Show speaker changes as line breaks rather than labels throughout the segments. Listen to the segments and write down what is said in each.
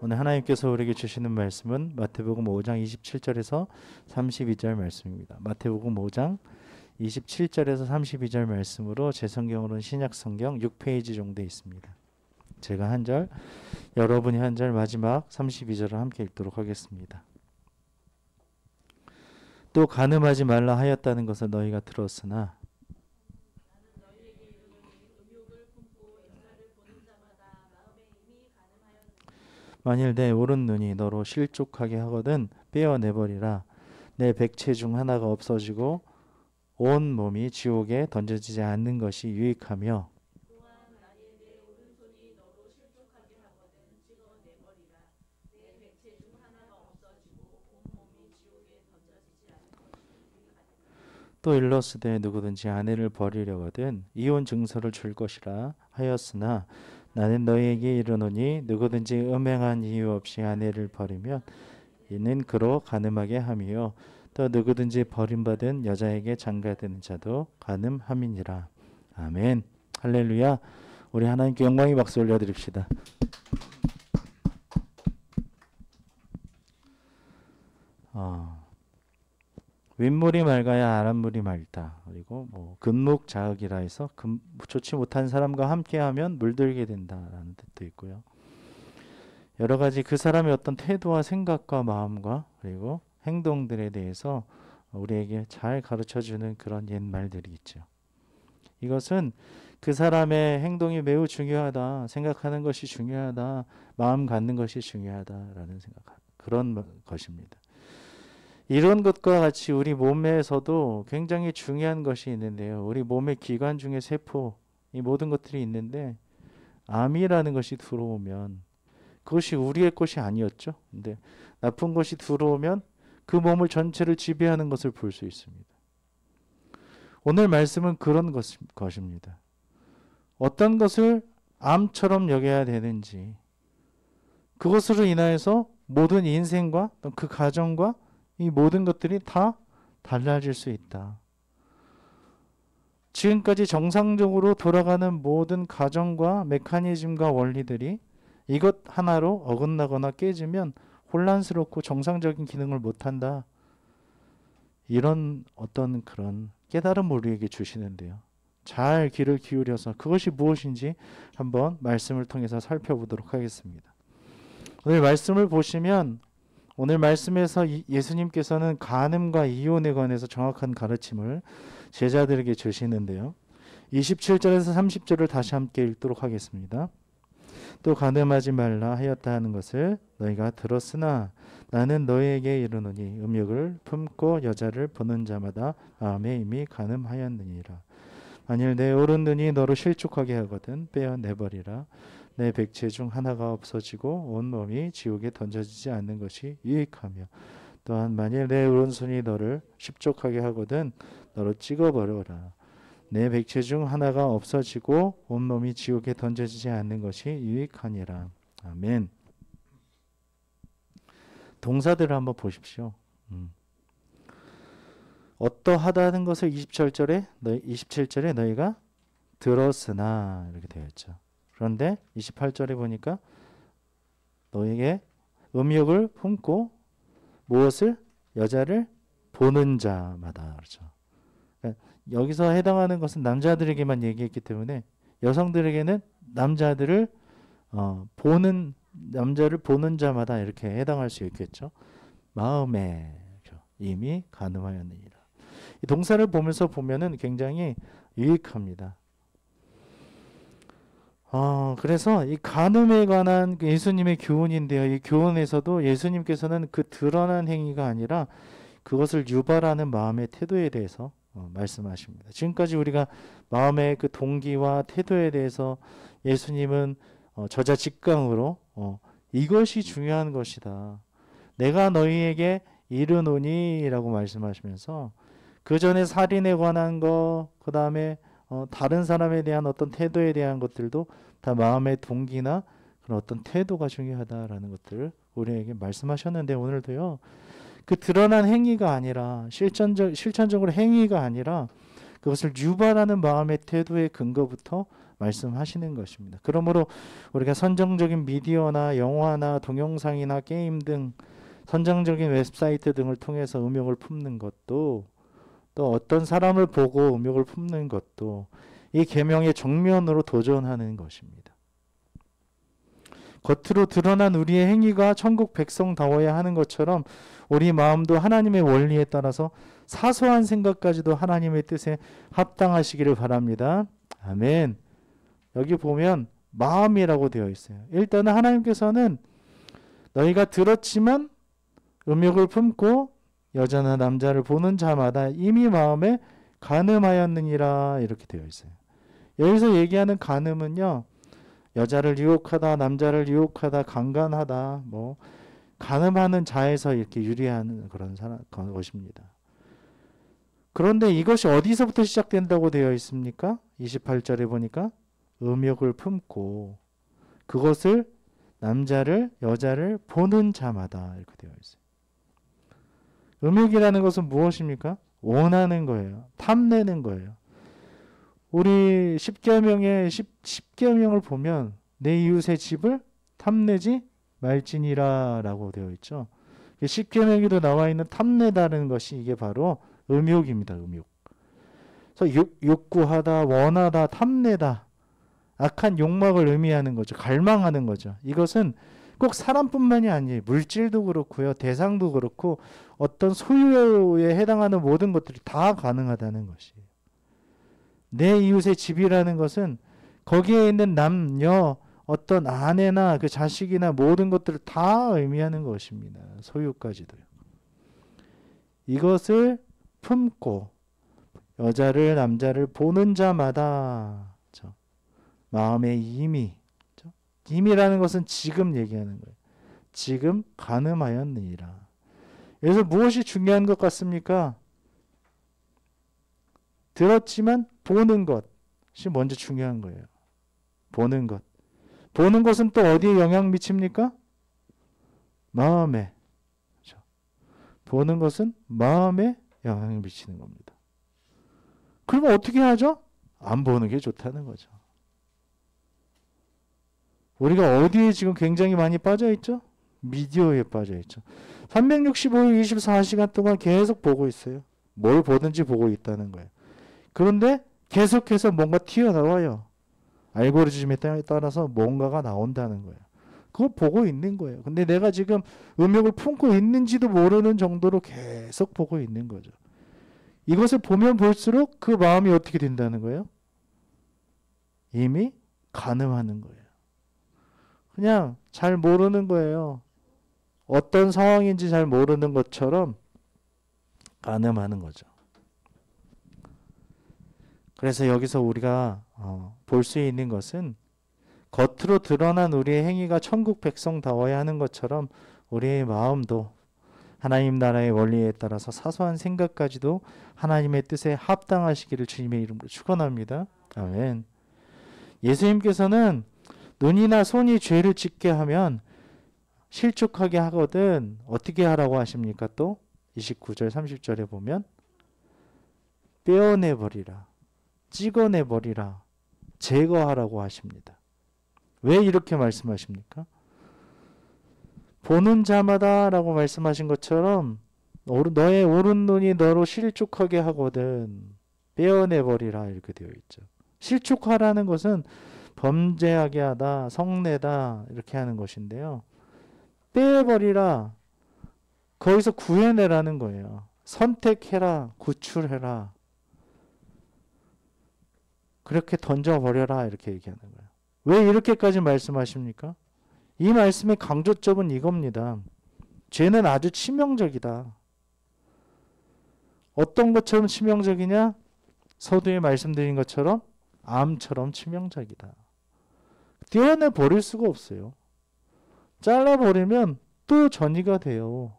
오늘 하나님께서 우리에게 주시는 말씀은 마태복음 5장 27절에서 32절 말씀입니다. 마태복음 5장 27절에서 32절 말씀으로 제 성경으로는 신약성경 6페이지 정도 있습니다. 제가 한 절, 여러분이 한 절, 마지막 32절을 함께 읽도록 하겠습니다. 또 간음하지 말라 하였다는 것을 너희가 들었으나 만일 내 오른 눈이 너로 실족하게 하거든 빼어내버리라. 내 백체 중 하나가 없어지고 온 몸이 지옥에 던져지지 않는 것이 유익하며 또 일러스되 누구든지 아내를 버리려거든 이혼 증서를 줄 것이라 하였으나 나는 너희에게 이르노니 누구든지 음행한 이유 없이 아내를 버리면 이는 그로 간음하게 함이요 또 누구든지 버림받은 여자에게 장가드는 자도 간음함이니라. 아멘. 할렐루야. 우리 하나님께 영광의 박수 올려드립시다. 윗물이 맑아야 아랫물이 맑다. 그리고 금묵자흑이라 해서 좋지 못한 사람과 함께하면 물들게 된다라는 뜻도 있고요. 여러 가지 그 사람의 어떤 태도와 생각과 마음과 그리고 행동들에 대해서 우리에게 잘 가르쳐주는 그런 옛말들이 있죠. 이것은 그 사람의 행동이 매우 중요하다, 생각하는 것이 중요하다, 마음 갖는 것이 중요하다라는 그런 것입니다. 이런 것과 같이 우리 몸에서도 굉장히 중요한 것이 있는데요. 우리 몸의 기관 중에 세포, 이 모든 것들이 있는데 암이라는 것이 들어오면 그것이 우리의 것이 아니었죠. 근데 나쁜 것이 들어오면 그 몸을 전체를 지배하는 것을 볼 수 있습니다. 오늘 말씀은 그런 것입니다. 어떤 것을 암처럼 여겨야 되는지, 그것으로 인하여서 모든 인생과 그 가정과 이 모든 것들이 다 달라질 수 있다. 지금까지 정상적으로 돌아가는 모든 가정과 메커니즘과 원리들이 이것 하나로 어긋나거나 깨지면 혼란스럽고 정상적인 기능을 못한다. 이런 어떤 그런 깨달음을 우리에게 주시는데요. 잘 귀를 기울여서 그것이 무엇인지 한번 말씀을 통해서 살펴보도록 하겠습니다. 오늘 말씀을 보시면 오늘 말씀에서 예수님께서는 간음과 이혼에 관해서 정확한 가르침을 제자들에게 주시는데요. 27절에서 30절을 다시 함께 읽도록 하겠습니다. 또 간음하지 말라 하였다 하는 것을 너희가 들었으나 나는 너희에게 이르노니 음욕을 품고 여자를 보는 자마다 마음에 이미 간음하였느니라. 만일 내 오른 눈이 너로 실족하게 하거든 빼어내버리라. 내 백체 중 하나가 없어지고 온 몸이 지옥에 던져지지 않는 것이 유익하며 또한 만일 내 오른손이 너를 십족하게 하거든 너로 찍어버려라. 내 백체 중 하나가 없어지고 온 몸이 지옥에 던져지지 않는 것이 유익하니라. 아멘. 동사들을 한번 보십시오. 어떠하다는 것을 27절에 너희가 들었으나 이렇게 되어 있죠. 그런데 28절에 보니까 너에게 음욕을 품고 무엇을? 여자를 보는 자마다. 그렇죠. 그러니까 여기서 해당하는 것은 남자들에게만 얘기했기 때문에 여성들에게는 남자를 보는 자마다 이렇게 해당할 수 있겠죠. 마음에 이미 간음하였느니라. 이 동사를 보면서 보면은 굉장히 유익합니다. 그래서 이 간음에 관한 예수님의 교훈인데요. 이 교훈에서도 예수님께서는 그 드러난 행위가 아니라 그것을 유발하는 마음의 태도에 대해서 말씀하십니다. 지금까지 우리가 마음의 그 동기와 태도에 대해서 예수님은 저자직강으로 이것이 중요한 것이다. 내가 너희에게 이르노니 라고 말씀하시면서 그 전에 살인에 관한 거, 그 다음에 다른 사람에 대한 어떤 태도에 대한 것들도 다 마음의 동기나 그런 어떤 태도가 중요하다라는 것들을 우리에게 말씀하셨는데 오늘도요. 그 드러난 행위가 아니라 실천적으로 행위가 아니라 그것을 유발하는 마음의 태도의 근거부터 말씀하시는 것입니다. 그러므로 우리가 선정적인 미디어나 영화나 동영상이나 게임 등 선정적인 웹사이트 등을 통해서 음욕을 품는 것도, 또 어떤 사람을 보고 음욕을 품는 것도 이 계명의 정면으로 도전하는 것입니다. 겉으로 드러난 우리의 행위가 천국 백성다워야 하는 것처럼 우리 마음도 하나님의 원리에 따라서 사소한 생각까지도 하나님의 뜻에 합당하시기를 바랍니다. 아멘. 여기 보면 마음이라고 되어 있어요. 일단은 하나님께서는 너희가 들었지만 음욕을 품고 여자나 남자를 보는 자마다 이미 마음에 간음하였느니라, 이렇게 되어 있어요. 여기서 얘기하는 간음은요, 여자를 유혹하다, 남자를 유혹하다, 강간하다, 뭐 간음하는 자에서 이렇게 유리한 그런 것입니다. 그런데 이것이 어디서부터 시작된다고 되어 있습니까? 28절에 보니까 음욕을 품고 그것을 남자를 여자를 보는 자마다, 이렇게 되어 있어요. 음욕이라는 것은 무엇입니까? 원하는 거예요. 탐내는 거예요. 우리 십계명의 10계명을 보면 내 이웃의 집을 탐내지 말지니라 라고 되어 있죠. 10계명에도 나와 있는 탐내다는 것이 이게 바로 음욕입니다. 음욕. 그래서 욕구하다, 원하다, 탐내다, 악한 욕망을 의미하는 거죠. 갈망하는 거죠. 이것은 꼭 사람뿐만이 아니에요. 물질도 그렇고요. 대상도 그렇고 어떤 소유에 해당하는 모든 것들이 다 가능하다는 것이에요. 내 이웃의 집이라는 것은 거기에 있는 남녀, 어떤 아내나 그 자식이나 모든 것들을 다 의미하는 것입니다. 소유까지도요. 이것을 품고 여자를 남자를 보는 자마다 마음의 임의, 임이라는 것은 지금 얘기하는 거예요. 지금 간음하였느니라. 그래서 무엇이 중요한 것 같습니까? 들었지만 보는 것이 먼저 중요한 거예요. 보는 것. 보는 것은 또 어디에 영향 미칩니까? 마음에. 그렇죠? 보는 것은 마음에 영향을 미치는 겁니다. 그러면 어떻게 하죠? 안 보는 게 좋다는 거죠. 우리가 어디에 지금 굉장히 많이 빠져 있죠? 미디어에 빠져 있죠. 365일 24시간 동안 계속 보고 있어요. 뭘 보든지 보고 있다는 거예요. 그런데 계속해서 뭔가 튀어나와요. 알고리즘에 따라서 뭔가가 나온다는 거예요. 그거 보고 있는 거예요. 근데 내가 지금 음욕을 품고 있는지도 모르는 정도로 계속 보고 있는 거죠. 이것을 보면 볼수록 그 마음이 어떻게 된다는 거예요? 이미 간음하는 거예요. 그냥 잘 모르는 거예요. 어떤 상황인지 잘 모르는 것처럼 간음하는 거죠. 그래서 여기서 우리가 볼 수 있는 것은 겉으로 드러난 우리의 행위가 천국 백성다워야 하는 것처럼 우리의 마음도 하나님 나라의 원리에 따라서 사소한 생각까지도 하나님의 뜻에 합당하시기를 주님의 이름으로 축원합니다. 아멘. 예수님께서는 눈이나 손이 죄를 짓게 하면 실족하게 하거든 어떻게 하라고 하십니까? 또 29절 30절에 보면 떼어내버리라, 찍어내버리라, 제거하라고 하십니다. 왜 이렇게 말씀하십니까? 보는 자마다 라고 말씀하신 것처럼 너의 오른 눈이 너로 실족하게 하거든 떼어내버리라, 이렇게 되어 있죠. 실족하라는 것은 범죄하게 하다, 성내다, 이렇게 하는 것인데요. 떼어버리라, 거기서 구해내라는 거예요. 선택해라, 구출해라, 그렇게 던져버려라, 이렇게 얘기하는 거예요. 왜 이렇게까지 말씀하십니까? 이 말씀의 강조점은 이겁니다. 죄는 아주 치명적이다. 어떤 것처럼 치명적이냐? 서두에 말씀드린 것처럼 암처럼 치명적이다. 떼어내 버릴 수가 없어요. 잘라버리면 또 전이가 돼요.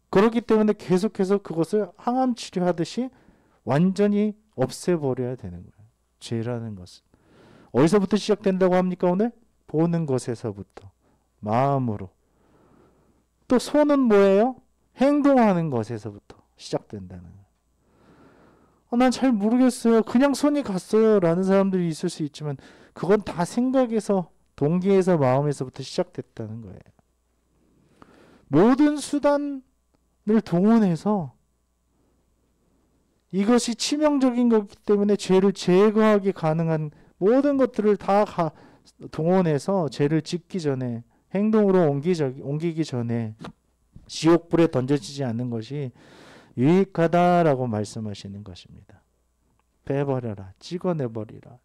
그렇기 때문에 계속해서 그것을 항암 치료하듯이 완전히 없애버려야 되는 거예요. 죄라는 것은. 어디서부터 시작된다고 합니까 오늘? 보는 것에서부터. 마음으로. 또 손은 뭐예요? 행동하는 것에서부터 시작된다는 거예요. 난 잘 모르겠어요. 그냥 손이 갔어요. 라는 사람들이 있을 수 있지만 그건 다 생각에서, 동기에서, 마음에서부터 시작됐다는 거예요. 모든 수단을 동원해서 이것이 치명적인 거기 때문에 죄를 제거하기 가능한 모든 것들을 다 동원해서 죄를 짓기 전에, 행동으로 옮기기 전에 지옥불에 던져지지 않는 것이 유익하다라고 말씀하시는 것입니다. 빼버려라, 찍어내버리라,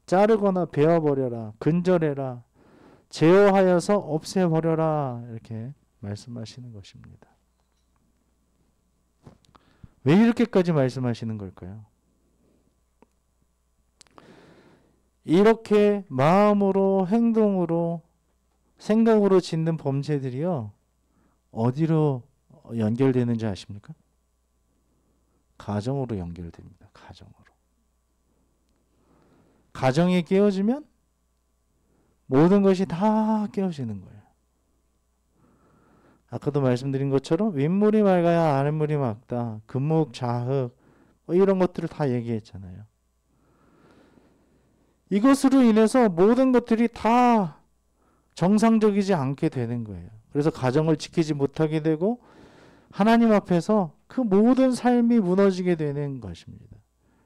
자르거나 베어버려라, 근절해라, 제어하여서 없애버려라, 이렇게 말씀하시는 것입니다. 왜 이렇게까지 말씀하시는 걸까요? 이렇게 마음으로, 행동으로, 생각으로 짓는 범죄들이요, 어디로 연결되는지 아십니까? 가정으로 연결됩니다. 가정으로. 가정이 깨어지면 모든 것이 다 깨어지는 거예요. 아까도 말씀드린 것처럼 윗물이 맑아야 아랫물이 맑다. 금묵, 자흑, 이런 것들을 다 얘기했잖아요. 이것으로 인해서 모든 것들이 다 정상적이지 않게 되는 거예요. 그래서 가정을 지키지 못하게 되고 하나님 앞에서 그 모든 삶이 무너지게 되는 것입니다.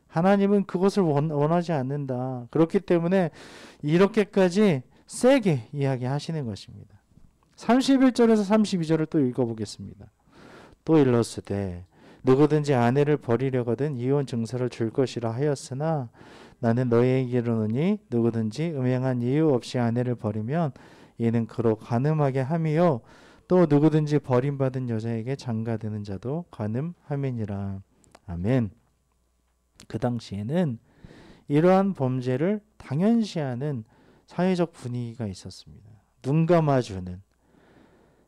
하나님은 그것을 원하지 않는다. 그렇기 때문에 이렇게까지 세게 이야기하시는 것입니다. 31절에서 32절을 또 읽어보겠습니다. 또 일렀으되 누구든지 아내를 버리려거든 이혼 증서를 줄 것이라 하였으나 나는 너희에게 이르노니 누구든지 음행한 이유 없이 아내를 버리면 이는 그로 간음하게 함이요 또 누구든지 버림받은 여자에게 장가드는 자도 간음함이니라. 아멘. 그 당시에는 이러한 범죄를 당연시하는 사회적 분위기가 있었습니다. 눈 감아주는,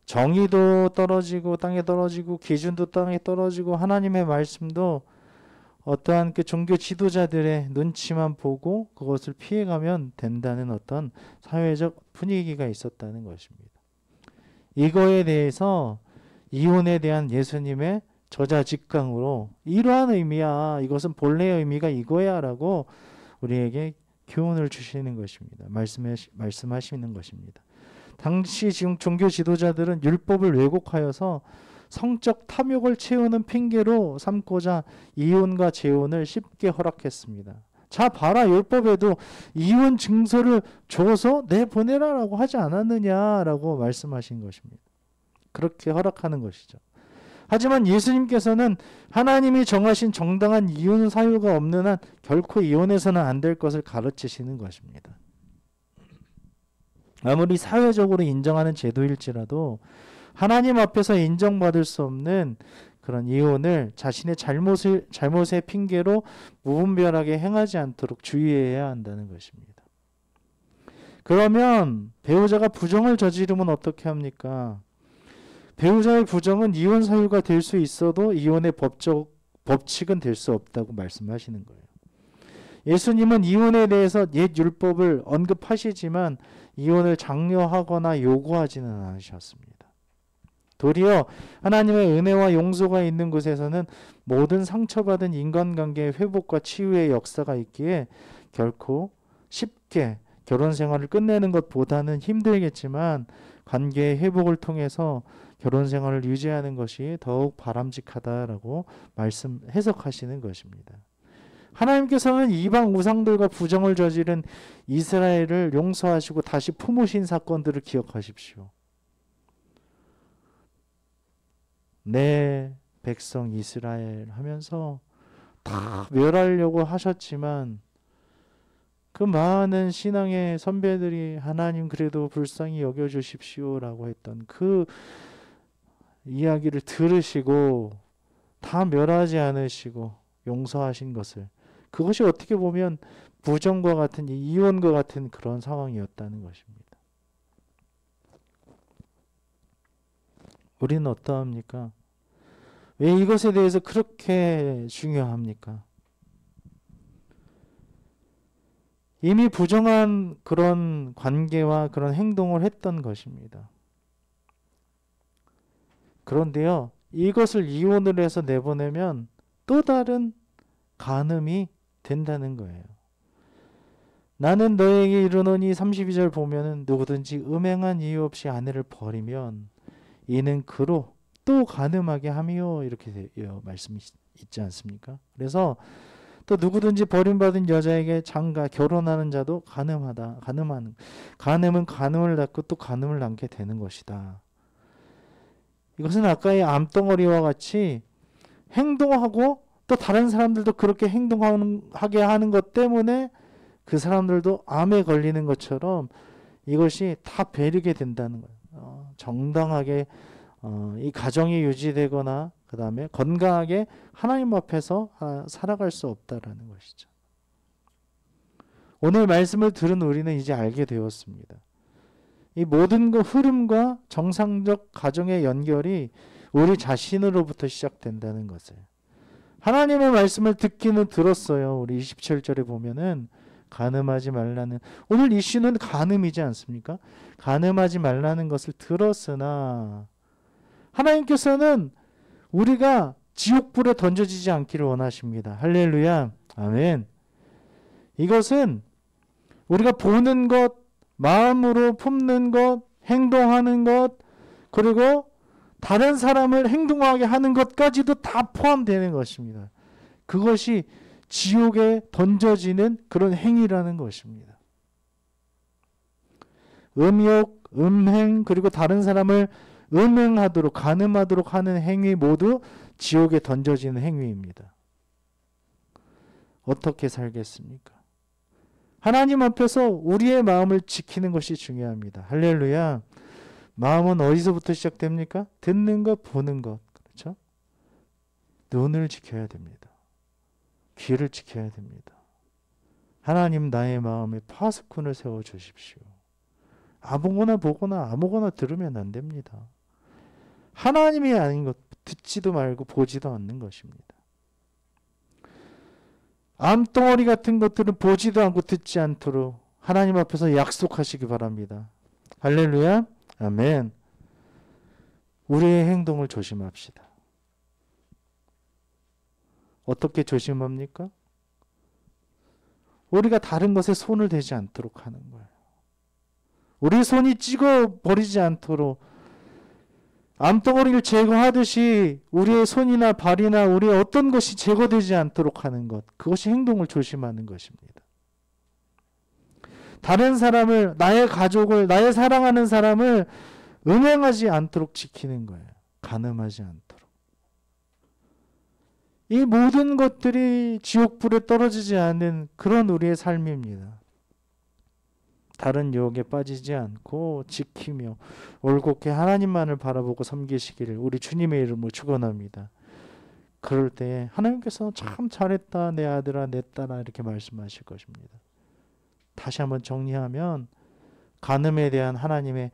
정의도 떨어지고 땅에 떨어지고 기준도 땅에 떨어지고 하나님의 말씀도 어떠한 그 종교 지도자들의 눈치만 보고 그것을 피해가면 된다는 어떤 사회적 분위기가 있었다는 것입니다. 이거에 대해서 이혼에 대한 예수님의 저자직강으로 이러한 의미야, 이것은 본래의 의미가 이거야 라고 우리에게 교훈을 주시는 것입니다. 말씀하시는 것입니다. 당시 지금 종교 지도자들은 율법을 왜곡하여서 성적 탐욕을 채우는 핑계로 삼고자 이혼과 재혼을 쉽게 허락했습니다. 자 봐라, 율법에도 이혼 증서를 줘서 내보내라라고 하지 않았느냐라고 말씀하신 것입니다. 그렇게 허락하는 것이죠. 하지만 예수님께서는 하나님이 정하신 정당한 이혼 사유가 없는 한 결코 이혼해서는 안 될 것을 가르치시는 것입니다. 아무리 사회적으로 인정하는 제도일지라도 하나님 앞에서 인정받을 수 없는 그런 이혼을 자신의 잘못의 핑계로 무분별하게 행하지 않도록 주의해야 한다는 것입니다. 그러면 배우자가 부정을 저지르면 어떻게 합니까? 배우자의 부정은 이혼 사유가 될 수 있어도 이혼의 법칙은 될 수 없다고 말씀하시는 거예요. 예수님은 이혼에 대해서 옛 율법을 언급하시지만 이혼을 장려하거나 요구하지는 않으셨습니다. 도리어 하나님의 은혜와 용서가 있는 곳에서는 모든 상처받은 인간관계의 회복과 치유의 역사가 있기에 결코 쉽게 결혼 생활을 끝내는 것보다는 힘들겠지만 관계의 회복을 통해서 결혼 생활을 유지하는 것이 더욱 바람직하다라고 해석하시는 것입니다. 하나님께서는 이방 우상들과 부정을 저지른 이스라엘을 용서하시고 다시 품으신 사건들을 기억하십시오. 내 백성 이스라엘 하면서 다 멸하려고 하셨지만 그 많은 신앙의 선배들이 하나님 그래도 불쌍히 여겨주십시오라고 했던 그 이야기를 들으시고 다 멸하지 않으시고 용서하신 것을, 그것이 어떻게 보면 부정과 같은 이혼과 같은 그런 상황이었다는 것입니다. 우리는 어떠합니까? 왜 이것에 대해서 그렇게 중요합니까? 이미 부정한 그런 관계와 그런 행동을 했던 것입니다. 그런데요, 이것을 이혼을 해서 내보내면 또 다른 간음이 된다는 거예요. 나는 너에게 이르노니 32절 보면은 누구든지 음행한 이유 없이 아내를 버리면 이는 그로 또 간음하게 함이요 이렇게 말씀이 있지 않습니까? 그래서 또 누구든지 버림받은 여자에게 장가 결혼하는 자도 간음하다. 간음은 간음을 낳고 또 간음을 낳게 되는 것이다. 이것은 아까의 암덩어리와 같이 행동하고 또 다른 사람들도 그렇게 행동하게 하는 것 때문에 그 사람들도 암에 걸리는 것처럼 이것이 다 배리게 된다는 거예요. 정당하게 이 가정이 유지되거나 그 다음에 건강하게 하나님 앞에서 살아갈 수 없다라는 것이죠. 오늘 말씀을 들은 우리는 이제 알게 되었습니다. 이 모든 그 흐름과 정상적 가정의 연결이 우리 자신으로부터 시작된다는 것을. 하나님의 말씀을 듣기는 들었어요. 우리 27절에 보면은 간음하지 말라는, 오늘 이슈는 간음이지 않습니까? 간음하지 말라는 것을 들었으나 하나님께서는 우리가 지옥불에 던져지지 않기를 원하십니다. 할렐루야. 아멘. 이것은 우리가 보는 것, 마음으로 품는 것, 행동하는 것, 그리고 다른 사람을 행동하게 하는 것까지도 다 포함되는 것입니다. 그것이 지옥에 던져지는 그런 행위라는 것입니다. 음욕, 음행, 그리고 다른 사람을 음행하도록, 간음하도록 하는 행위 모두 지옥에 던져지는 행위입니다. 어떻게 살겠습니까? 하나님 앞에서 우리의 마음을 지키는 것이 중요합니다. 할렐루야. 마음은 어디서부터 시작됩니까? 듣는 것, 보는 것. 그렇죠? 눈을 지켜야 됩니다. 귀를 지켜야 됩니다. 하나님 나의 마음에 파수꾼을 세워주십시오. 아무거나 보거나 아무거나 들으면 안 됩니다. 하나님이 아닌 것 듣지도 말고 보지도 않는 것입니다. 암덩어리 같은 것들은 보지도 않고 듣지 않도록 하나님 앞에서 약속하시기 바랍니다. 할렐루야. 아멘. 우리의 행동을 조심합시다. 어떻게 조심합니까? 우리가 다른 것에 손을 대지 않도록 하는 거예요. 우리 손이 찍어 버리지 않도록 암덩어리를 제거하듯이 우리의 손이나 발이나 우리의 어떤 것이 제거되지 않도록 하는 것, 그것이 행동을 조심하는 것입니다. 다른 사람을, 나의 가족을, 나의 사랑하는 사람을 음행하지 않도록 지키는 거예요. 간음하지 않도록. 이 모든 것들이 지옥불에 떨어지지 않는 그런 우리의 삶입니다. 다른 유혹에 빠지지 않고 지키며 올곧게 하나님만을 바라보고 섬기시기를 우리 주님의 이름으로 축원합니다. 그럴 때 하나님께서 참 잘했다 내 아들아 내 딸아 이렇게 말씀하실 것입니다. 다시 한번 정리하면 간음에 대한 하나님의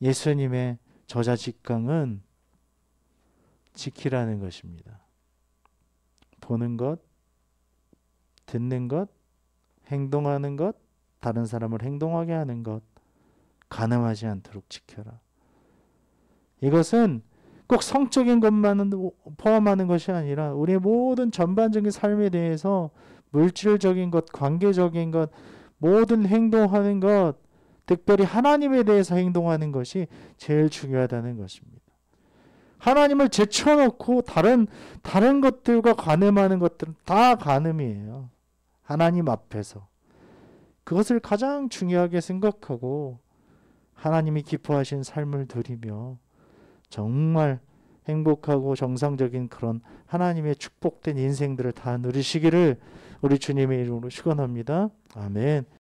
예수님의 저자 직강은 지키라는 것입니다. 보는 것, 듣는 것, 행동하는 것, 다른 사람을 행동하게 하는 것, 간음하지 않도록 지켜라. 이것은 꼭 성적인 것만은 포함하는 것이 아니라 우리의 모든 전반적인 삶에 대해서 물질적인 것, 관계적인 것, 모든 행동하는 것, 특별히 하나님에 대해서 행동하는 것이 제일 중요하다는 것입니다. 하나님을 제쳐놓고 다른 것들과 간음하는 것들은 다 간음이에요. 하나님 앞에서. 그것을 가장 중요하게 생각하고 하나님이 기뻐하신 삶을 드리며 정말 행복하고 정상적인 그런 하나님의 축복된 인생들을 다 누리시기를 우리 주님의 이름으로 축원합니다. 아멘.